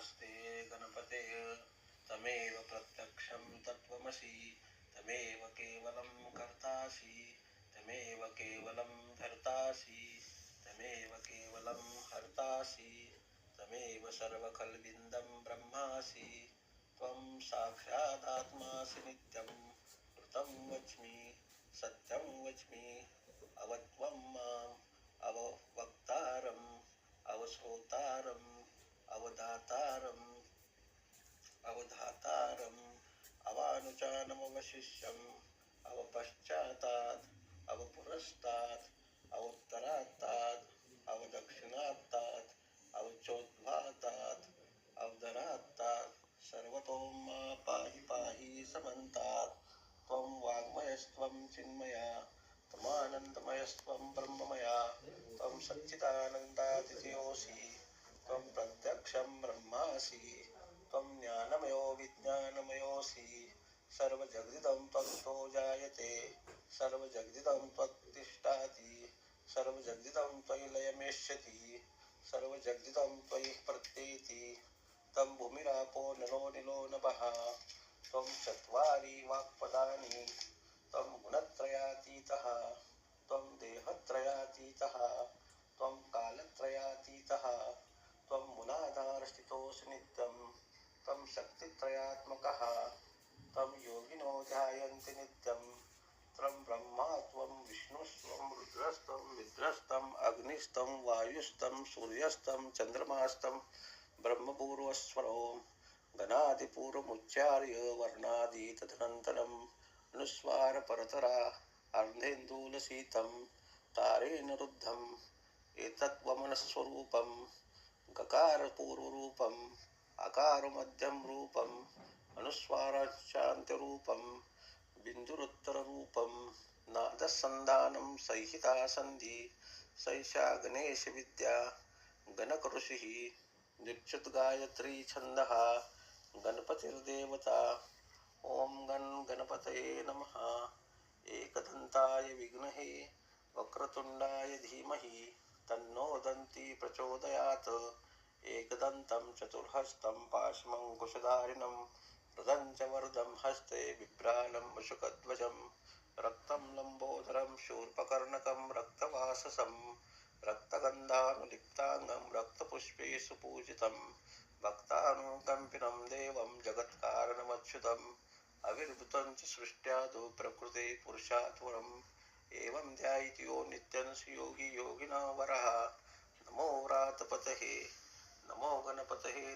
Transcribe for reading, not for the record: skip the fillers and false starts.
नमस्ते गणपते तमेव प्रत्यक्षं तत्त्वमसि तमेव केवलं कर्तासि तमेव केवलं धर्तासि तमेव केवलं हर्तासि तमेव सर्वखल्विन्दं ब्रह्मासि त्वं साक्षादात्मासि नित्यं ऋतं वच्मि सत्यं वच्मि अवत्वं माम् अववक्तारम् अवश्रोतारम् अवधातारम् अवधातारम् अवानुचानमवशिष्यम् अवपश्चातात् अवपुरस्तात् अवोत्तरात्तात् अवदक्षिणात्तात् अवचोद्ध्वातात् अवदरात्तात् सर्वतो मा पाहि पाहि समन्तात् त्वं वाङ्मयस्त्वं चिन्मया त्वमानन्दमयस्त्वं ब्रह्ममया त्वं सच्चिदानन्दातिथयोऽसि त्वं प्रत्यक्षं ब्रह्मासि त्वं ज्ञानमयो विज्ञानमयोऽसि सर्वजगदिदं त्वत्तो जायते सर्वजगदिदं त्वत्तिष्ठाति सर्वजगदिदं त्वयि लयमेष्यति सर्वजगदिदं त्वयि प्रत्येति तं भूमिरापो नलो निलो नभः त्वं चत्वारि वाक्पदानि त्वं गुणत्रयातीतः त्वं देहत्रयातीतः त्वं कालत्रयातीतः त्वं मुलाधारस्थितोऽसि नित्यं त्वं शक्तित्रयात्मकः त्वं योगिनो ध्यायन्ति नित्यं त्वं ब्रह्मा त्वं विष्णुस्त्वं रुद्रस्त्वं विद्रस्त्वम् अग्निस्त्वं वायुस्त्वं सूर्यस्त्वं चन्द्रमास्त्वं ब्रह्मपूर्वस्वरो गणादिपूर्वमुच्चार्य वर्णादि तदनन्तरम् अनुस्वार परतरा अर्धेन्दूलशीतं तारेण रुद्धम् एतद्वमनस्वरूपं गकारपूर्वरूपम् अकारमध्यं रूपम् अनुस्वाराशान्त्यरूपं बिन्दुरुत्तररूपं नादसन्धानं संहिता सन्धि सैषा गणेशविद्या गणकऋषिः निर्च्युतगायत्री छन्दः गणपतिर्देवता ॐ गणपतये नमः। एकदन्ताय विघ्नहे वक्रतुण्डाय धीमहि तन्नो दन्ती प्रचोदयात् एकदन्तं चतुर्हस्तं पाशमङ्कुशधारिणं वरदं च वरदं हस्ते बिभ्राणं वशुकध्वजं रक्तं लम्बोदरं शूर्पकर्णकं रक्तवाससं रक्तगन्धानुलिप्ताङ्गं रक्तपुष्पे सुपूजितं भक्तानुकम्पिनं देवं जगत्कारणमच्युतम् अविर्भूतं च सृष्ट्यादौ प्रकृते पुरुषात्वरम् एवं ध्यायति यो नित्यं योगी योगिना वरः। नमो व्रातपतये नमो गणपतये